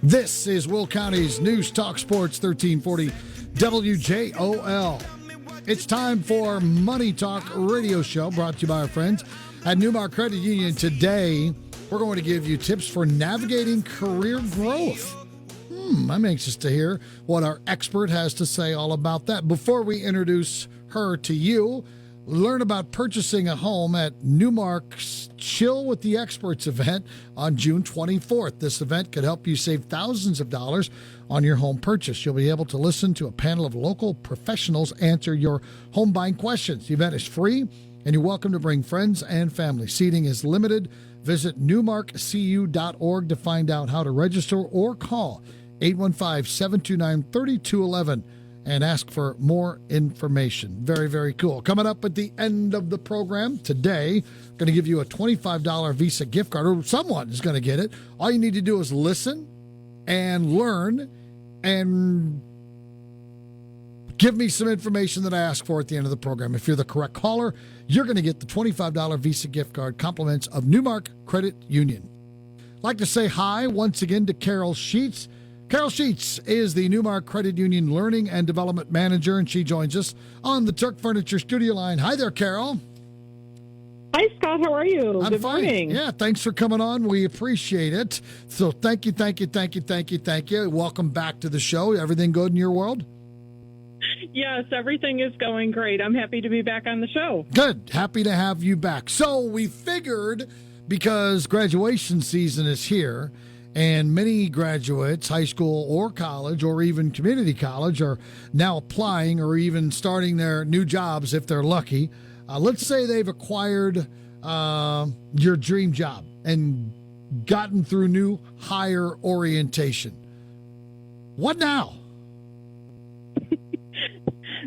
This is Will County's News Talk Sports 1340 WJOL. It's time for Money Talk Radio Show, brought to you by our friends at NuMark Credit Union. Today, we're going to give you tips for navigating career growth. I'm anxious to hear what our expert has to say all about that. Before we introduce her to you, learn about purchasing a home at NuMark's Chill with the Experts event on June 24th. This event could help you save thousands of dollars on your home purchase. You'll be able to listen to a panel of local professionals answer your home buying questions. The event is free, and you're welcome to bring friends and family. Seating is limited. Visit newmarkcu.org to find out how to register or call 815-729-3211 and ask for more information. Very, very cool. Coming up at the end of the program today, going to give you a $25 Visa gift card, or someone is going to get it. All you need to do is listen and learn and give me some information that I ask for at the end of the program. If you're the correct caller, you're going to get the $25 Visa gift card, compliments of NuMark Credit Union. I'd like to say hi once again to Carol Sheetz. Carol Sheetz is the NuMark Credit Union Learning and Development Manager, and she joins us on the Turk Furniture studio line. Hi there, Carol. Hi, Scott. How are you? I'm Good fine. morning. Yeah, thanks for coming on. We appreciate it. So thank you. Welcome back to the show. Everything good in your world? Yes, everything is going great. I'm happy to be back on the show. Good. Happy to have you back. So we figured, because graduation season is here, and many graduates, high school or college or even community college, are now applying or even starting their new jobs if they're lucky. Let's say they've acquired your dream job and gotten through new hire orientation. What now?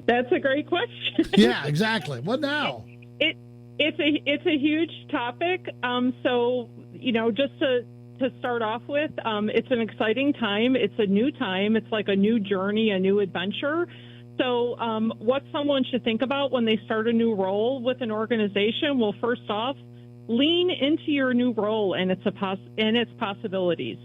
That's a great question. Yeah, exactly. What now? It's a huge topic. So, just to start off with, it's an exciting time. It's a new time. It's like a new journey, a new adventure. So what someone should think about when they start a new role with an organization, well, first off, lean into your new role and its possibilities.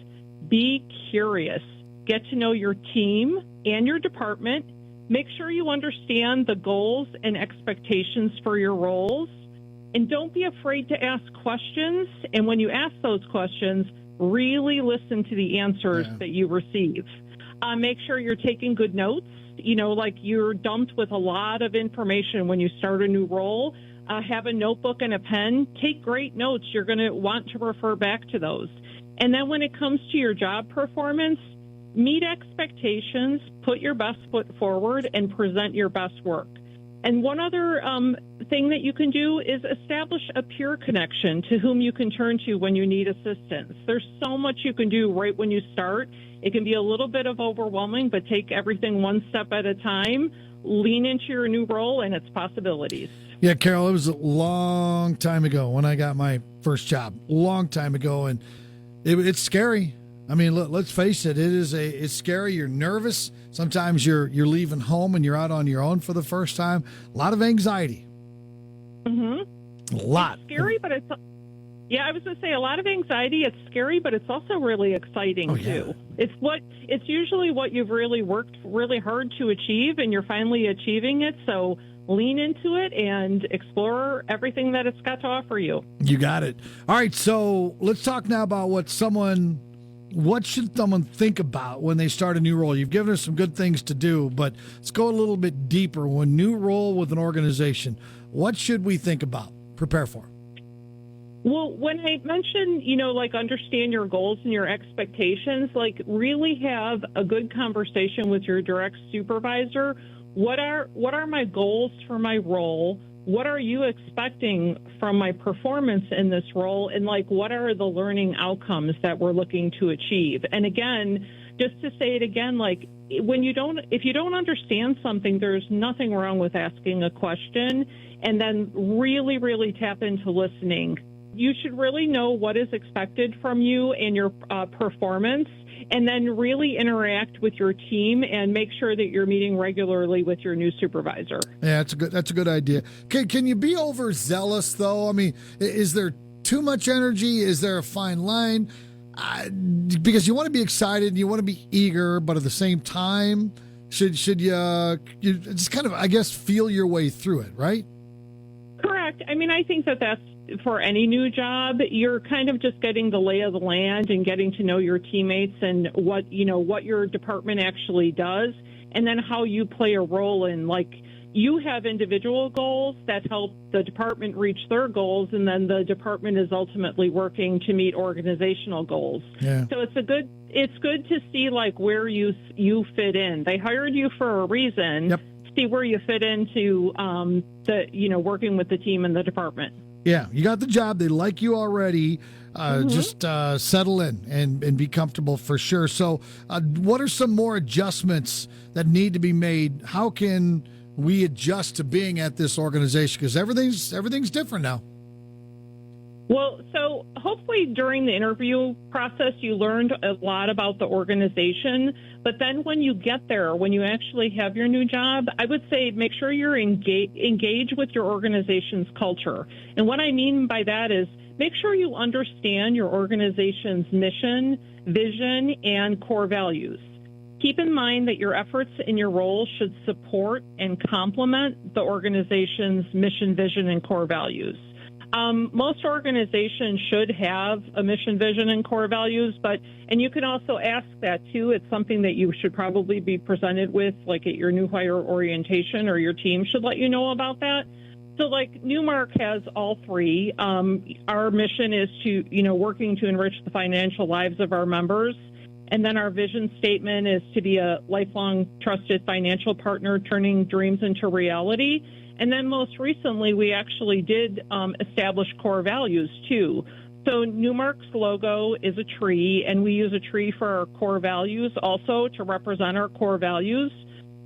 Be curious. Get to know your team and your department. Make sure you understand the goals and expectations for your roles. And don't be afraid to ask questions. And when you ask those questions, really listen to the answers that you receive. Make sure you're taking good notes. Like you're dumped with a lot of information when you start a new role. Have a notebook and a pen. Take great notes. You're going to want to refer back to those. And then when it comes to your job performance, meet expectations, put your best foot forward, and present your best work. And one other thing that you can do is establish a peer connection to whom you can turn to when you need assistance. There's so much you can do right when you start. It can be a little bit of overwhelming, but take everything one step at a time. Lean into your new role and its possibilities. Yeah, Carol, it was a long time ago when I got my first job. Long time ago, and it's scary. I mean, let's face it. It's scary. You're nervous. Sometimes you're leaving home and you're out on your own for the first time. A lot of anxiety. Mm-hmm. A lot. It's scary, but I was going to say a lot of anxiety. It's scary, but it's also really exciting too. It's usually what you've really worked really hard to achieve, and you're finally achieving it. So lean into it and explore everything that it's got to offer you. You got it. All right. So let's talk now about what should someone think about when they start a new role? You've given us some good things to do, but let's go a little bit deeper. When new role with an organization, what should we think about, prepare for? Well, when I mentioned, understand your goals and your expectations, really have a good conversation with your direct supervisor. What are my goals for my role? What are you expecting from my performance in this role? And what are the learning outcomes that we're looking to achieve? And again, just to say it again, if you don't understand something, there's nothing wrong with asking a question, and then really, really tap into listening. You should really know what is expected from you and your performance, and then really interact with your team and make sure that you're meeting regularly with your new supervisor. Yeah, that's a good idea. Can you be overzealous though? I mean, is there too much energy? Is there a fine line? because you want to be excited and you want to be eager, but at the same time, should you just kind of, I guess, feel your way through it, right? Correct. I mean, I think that's for any new job. You're kind of just getting the lay of the land and getting to know your teammates and what your department actually does, and then how you play a role in, like, you have individual goals that help the department reach their goals, and then the department is ultimately working to meet organizational goals. Yeah. So it's good to see, like, where you fit in. They hired you for a reason. Yep. See where you fit into working with the team and the department. Yeah, you got the job. They like you already. Just settle in and be comfortable for sure. So what are some more adjustments that need to be made? How can we adjust to being at this organization? Because everything's different now. Well, so hopefully during the interview process, you learned a lot about the organization. But then when you get there, when you actually have your new job, I would say make sure you're engage with your organization's culture. And what I mean by that is make sure you understand your organization's mission, vision, and core values. Keep in mind that your efforts in your role should support and complement the organization's mission, vision, and core values. Most organizations should have a mission, vision, and core values, and you can also ask that too. It's something that you should probably be presented with, like at your new hire orientation, or your team should let you know about that. So, like, NuMark has all three. Our mission is to, working to enrich the financial lives of our members. And then our vision statement is to be a lifelong trusted financial partner, turning dreams into reality. And then most recently, we actually did establish core values, too. So NuMark's logo is a tree, and we use a tree for our core values also to represent our core values.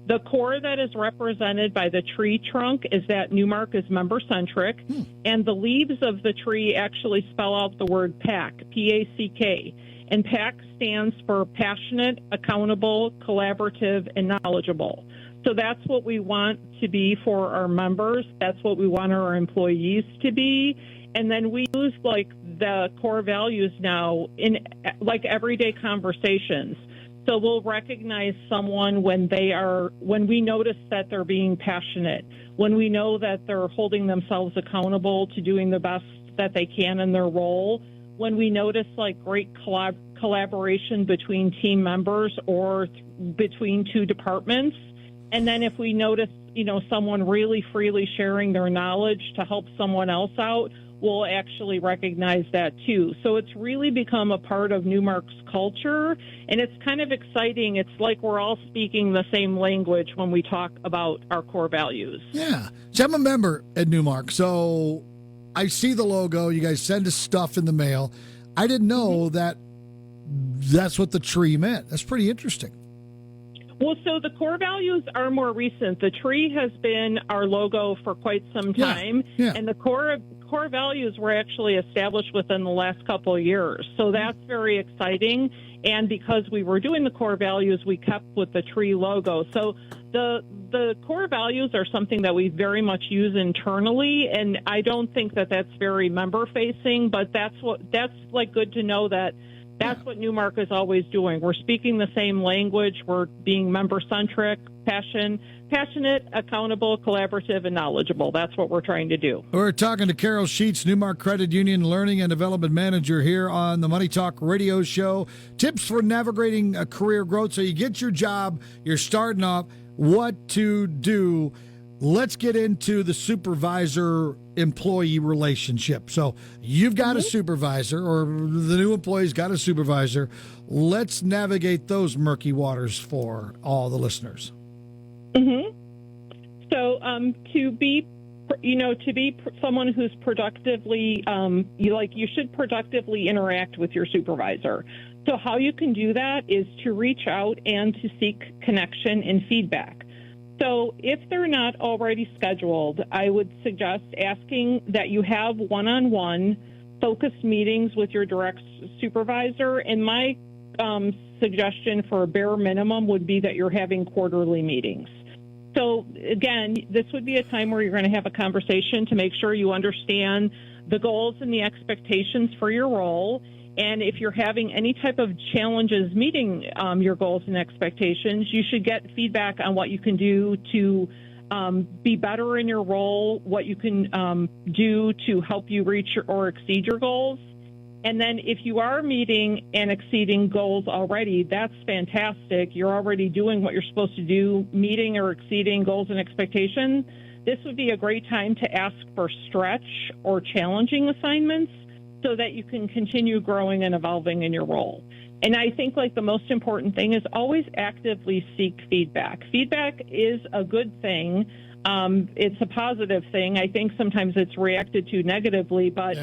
The core that is represented by the tree trunk is that NuMark is member-centric, and the leaves of the tree actually spell out the word PAC, P-A-C-K. And PAC stands for passionate, accountable, collaborative, and knowledgeable. So that's what we want to be for our members. That's what we want our employees to be. And then we use, like, the core values now in, like, everyday conversations. So we'll recognize someone when we notice that they're being passionate, when we know that they're holding themselves accountable to doing the best that they can in their role, when we notice, like, great collaboration between team members or between two departments. And then if we notice, someone really freely sharing their knowledge to help someone else out, we'll actually recognize that too. So it's really become a part of NuMark's culture, and it's kind of exciting. It's like we're all speaking the same language when we talk about our core values. Yeah. So I'm a member at NuMark, so I see the logo. You guys send us stuff in the mail. I didn't know that that's what the tree meant. That's pretty interesting. Well, so the core values are more recent. The tree has been our logo for quite some time, and the core values were actually established within the last couple of years. So that's very exciting. And because we were doing the core values, we kept with the tree logo. So the core values are something that we very much use internally, and I don't think that that's very member facing, but that's like good to know that that's what NuMark is always doing. We're speaking the same language. We're being member-centric, passionate, accountable, collaborative, and knowledgeable. That's what we're trying to do. We're talking to Carol Sheetz, NuMark Credit Union Learning and Development Manager here on the Money Talk Radio Show. Tips for navigating a career growth. So you get your job, you're starting off, what to do. Let's get into the supervisor-employee relationship. So you've got a supervisor, or the new employee's got a supervisor. Let's navigate those murky waters for all the listeners. So to be someone who's productively, you should productively interact with your supervisor. So how you can do that is to reach out and to seek connection and feedback. So if they're not already scheduled, I would suggest asking that you have one-on-one focused meetings with your direct supervisor. And my suggestion for a bare minimum would be that you're having quarterly meetings. So again, this would be a time where you're going to have a conversation to make sure you understand the goals and the expectations for your role. And if you're having any type of challenges meeting your goals and expectations, you should get feedback on what you can do to be better in your role, what you can do to help you reach or exceed your goals. And then if you are meeting and exceeding goals already, that's fantastic. You're already doing what you're supposed to do, meeting or exceeding goals and expectations. This would be a great time to ask for stretch or challenging assignments so that you can continue growing and evolving in your role. And I think the most important thing is always actively seek feedback. Feedback is a good thing. It's a positive thing. I think sometimes it's reacted to negatively, but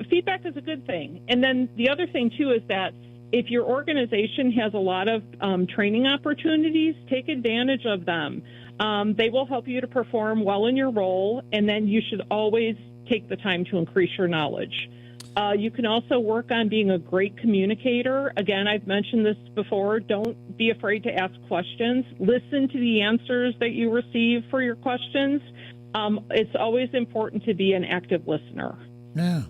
feedback is a good thing. And then the other thing, too, is that if your organization has a lot of training opportunities, take advantage of them. They will help you to perform well in your role, and then you should always take the time to increase your knowledge. You can also work on being a great communicator. Again, I've mentioned this before. Don't be afraid to ask questions. Listen to the answers that you receive for your questions. It's always important to be an active listener. Yeah.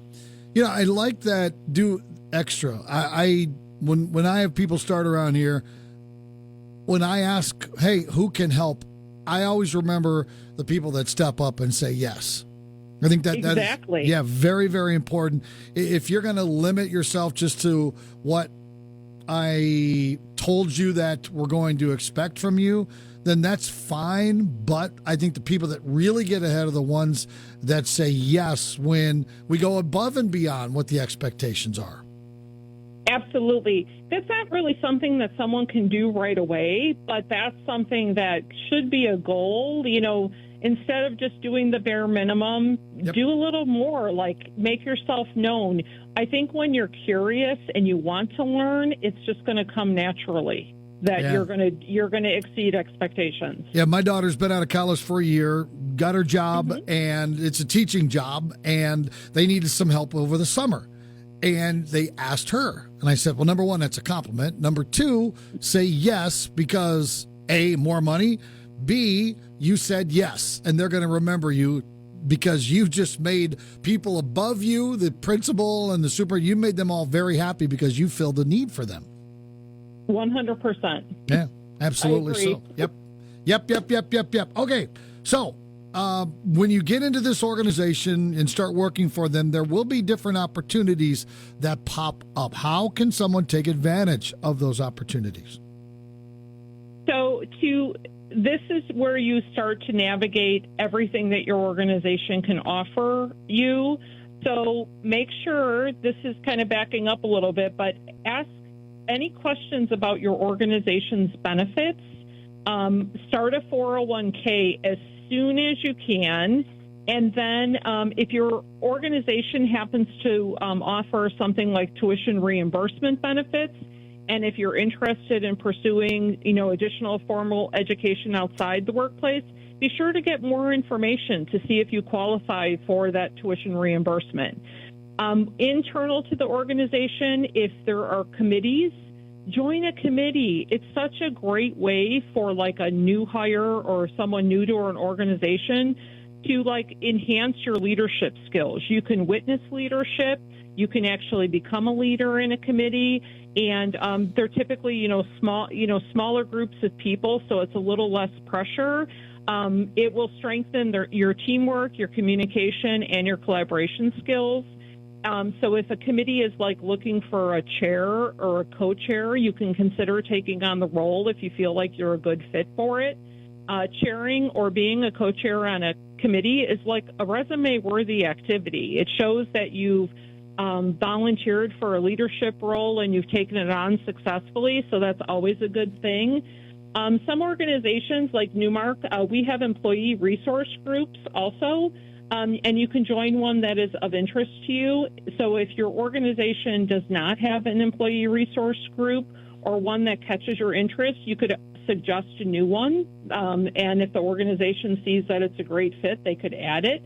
I like that. Do extra. When I have people start around here, when I ask, hey, who can help? I always remember the people that step up and say yes. I think exactly. That is, very, very important. If you're going to limit yourself just to what I told you that we're going to expect from you, then that's fine. But I think the people that really get ahead are the ones that say yes when we go above and beyond what the expectations are. Absolutely. That's not really something that someone can do right away, but that's something that should be a goal. Instead of just doing the bare minimum, do a little more, make yourself known. I think when you're curious and you want to learn, it's just going to come naturally that you're going to exceed expectations. Yeah, my daughter's been out of college for a year, got her job, and it's a teaching job, and they needed some help over the summer. And they asked her. And I said, well, number one, that's a compliment. Number two, say yes because A, more money. B, you said yes, and they're going to remember you because you just made people above you, the principal and the super, you made them all very happy because you filled the need for them. 100%. Yeah, absolutely so. Yep. Okay, so when you get into this organization and start working for them, there will be different opportunities that pop up. How can someone take advantage of those opportunities? So this is where you start to navigate everything that your organization can offer you. So make sure, this is kind of backing up a little bit, but ask any questions about your organization's benefits. Start a 401k as soon as you can. And then if your organization happens to offer something like tuition reimbursement benefits, and if you're interested in pursuing, additional formal education outside the workplace, be sure to get more information to see if you qualify for that tuition reimbursement. Internal to the organization, if there are committees, join a committee. It's such a great way for a new hire or someone new to an organization to enhance your leadership skills. You can witness leadership. You can actually become a leader in a committee. And they're typically, smaller groups of people, so it's a little less pressure. It will strengthen your teamwork, your communication, and your collaboration skills. So if a committee is looking for a chair or a co-chair, you can consider taking on the role if you feel like you're a good fit for it. Chairing or being a co-chair on a committee is a resume-worthy activity. It shows that you've volunteered for a leadership role and you've taken it on successfully, so that's always a good thing. Some organizations like NuMark, we have employee resource groups also, and you can join one that is of interest to you. So if your organization does not have an employee resource group or one that catches your interest, you could suggest a new one, and if the organization sees that it's a great fit, they could add it.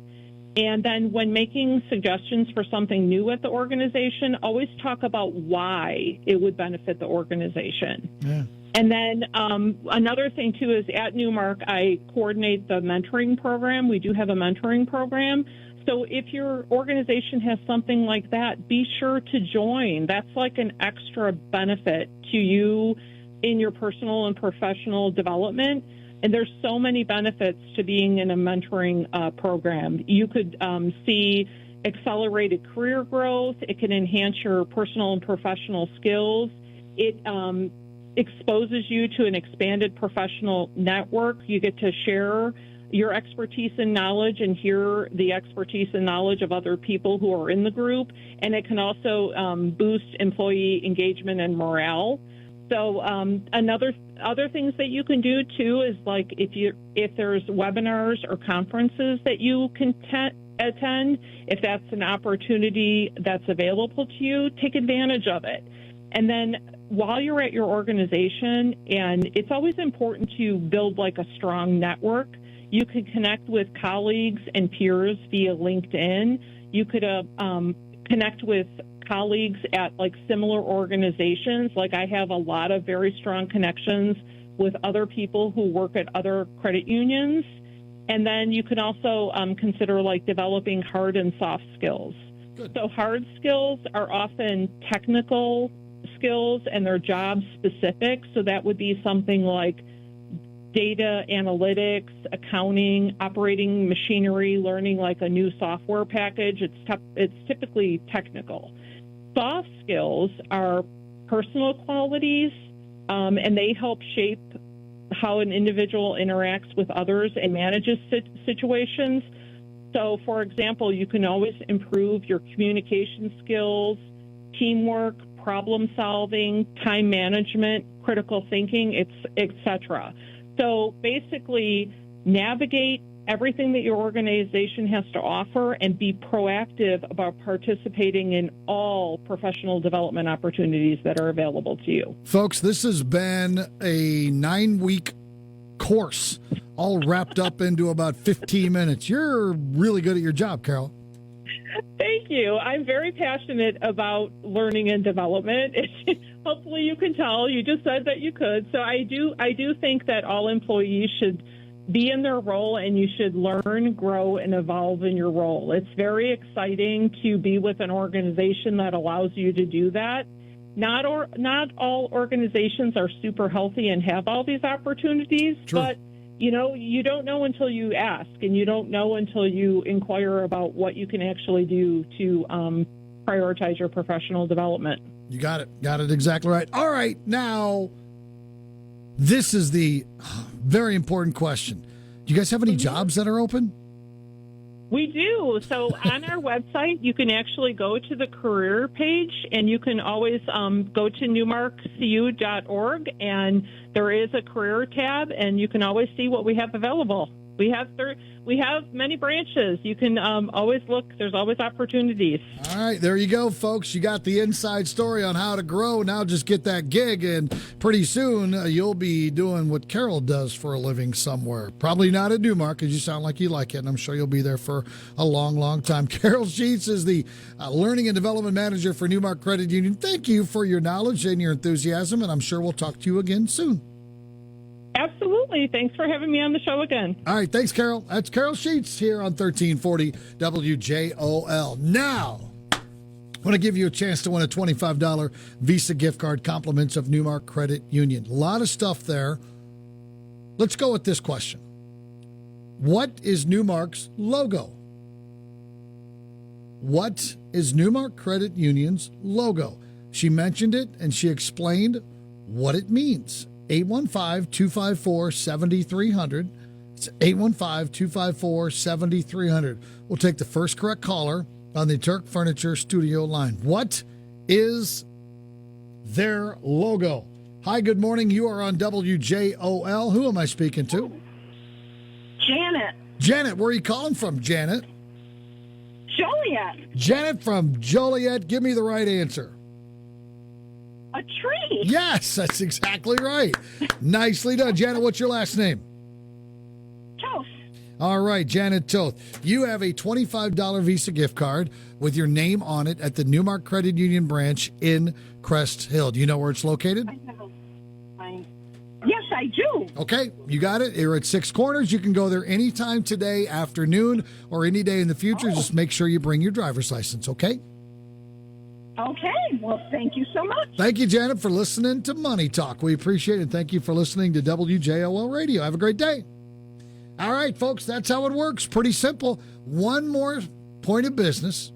And then when making suggestions for something new at the organization, always talk about why it would benefit the organization. Yeah. And then another thing, too, is at NuMark, I coordinate the mentoring program. We do have a mentoring program. So if your organization has something like that, be sure to join. That's like an extra benefit to you in your personal and professional development. And there's so many benefits to being in a mentoring program. You could see accelerated career growth. It can enhance your personal and professional skills. It exposes you to an expanded professional network. You get to share your expertise and knowledge and hear the expertise and knowledge of other people who are in the group. And it can also boost employee engagement and morale. So other things that you can do too is like if there's webinars or conferences that you can attend, if that's an opportunity that's available to you, take advantage of it. And then while you're at your organization, and it's always important to build like a strong network. You could connect with colleagues and peers via LinkedIn. You could connect with colleagues at like similar organizations. Like I have a lot of very strong connections with other people who work at other credit unions. And then you can also consider like developing hard and soft skills. Good. So hard skills are often technical skills and they're job specific. So that would be something like data analytics, accounting, operating machinery, learning like a new software package. It's typically technical. Soft skills are personal qualities, and they help shape how an individual interacts with others and manages situations. So, for example, you can always improve your communication skills, teamwork, problem solving, time management, critical thinking, etc. So basically, navigate everything that your organization has to offer and be proactive about participating in all professional development opportunities that are available to you. Folks, this has been a 9-week course, all wrapped up into about 15 minutes. You're really good at your job, Carol. Thank you. I'm very passionate about learning and development. Hopefully you can tell. You just said that you could. So I do think that all employees should be in their role and you should learn, grow, and evolve in your role. It's very exciting to be with an organization that allows you to do that. Not all organizations are super healthy and have all these opportunities, True. But you don't know until you ask, and you don't know until you inquire about what you can actually do to prioritize your professional development. You got it. Got it exactly right. All right. Now, this is the very important question. Do you guys have any jobs that are open? We do. So on our website, you can actually go to the career page, and you can always go to NuMarkCU.org, and there is a career tab, and you can always see what we have available. We have many branches. You can always look. There's always opportunities. All right, there you go, folks. You got the inside story on how to grow. Now just get that gig, and pretty soon you'll be doing what Carol does for a living somewhere. Probably not at NuMark, because you sound like you like it, and I'm sure you'll be there for a long, long time. Carol Sheetz is the Learning and Development Manager for NuMark Credit Union. Thank you for your knowledge and your enthusiasm, and I'm sure we'll talk to you again soon. Absolutely. Thanks for having me on the show again. All right. Thanks, Carol. That's Carol Sheetz here on 1340 WJOL. Now, I want to give you a chance to win a $25 Visa gift card, compliments of NuMark Credit Union. A lot of stuff there. Let's go with this question. What is NuMark's logo? What is NuMark Credit Union's logo? She mentioned it, and she explained what it means. 815-254-7300. It's 815-254-7300. We'll take the first correct caller on the Turk Furniture Studio line. What is their logo? Hi, good morning. You are on WJOL. Who am I speaking to? Janet. Janet, where are you calling from, Janet? Joliet. Janet from Joliet. Give me the right answer. A tree. Yes, that's exactly right. Nicely done. Janet, what's your last name? Toth. All right, Janet Toth. You have a $25 Visa gift card with your name on it at the NuMark Credit Union branch in Crest Hill. Do you know where it's located? Yes, I do. Okay, you got it. You're at Six Corners. You can go there anytime today, afternoon, or any day in the future. Just make sure you bring your driver's license, okay? Okay. Well, thank you so much. Thank you, Janet, for listening to Money Talk. We appreciate it. Thank you for listening to WJOL Radio. Have a great day. All right, folks, that's how it works. Pretty simple. One more point of business.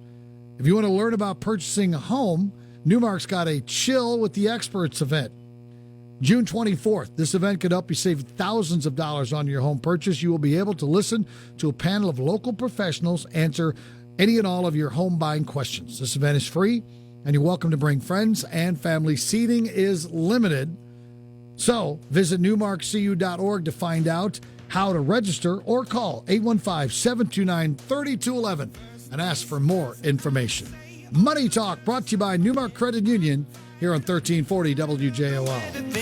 If you want to learn about purchasing a home, NuMark's got a Chill with the Experts event. June 24th. This event could help you save thousands of dollars on your home purchase. You will be able to listen to a panel of local professionals answer any and all of your home buying questions. This event is free, and you're welcome to bring friends and family. Seating is limited. So visit newmarkcu.org to find out how to register or call 815-729-3211 and ask for more information. Money Talk brought to you by NuMark Credit Union here on 1340 WJOL.